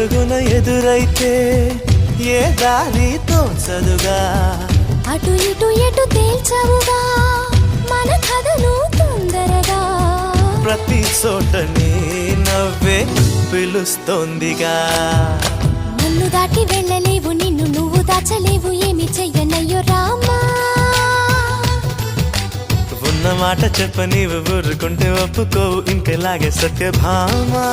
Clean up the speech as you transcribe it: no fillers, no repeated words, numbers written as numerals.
అడుగున ఎదురైతే ఏ దారి తోచదుగా అటు ఇటు ఎటు తేల్చవుగా మన కథను తొందరగా ప్రతి చోట నీ నవ్వే పిలుస్తోందిగా నన్ను దాటి వెళ్ళలేవు నిన్ను నువ్వు దాచలేవు ఏమి చెయ్యనయ్యో రామా ఉన్న మాట చెప్ప నీవు ఊరుకుంటే ఒప్పుకోవు ఇంకెలాగే సత్యభామా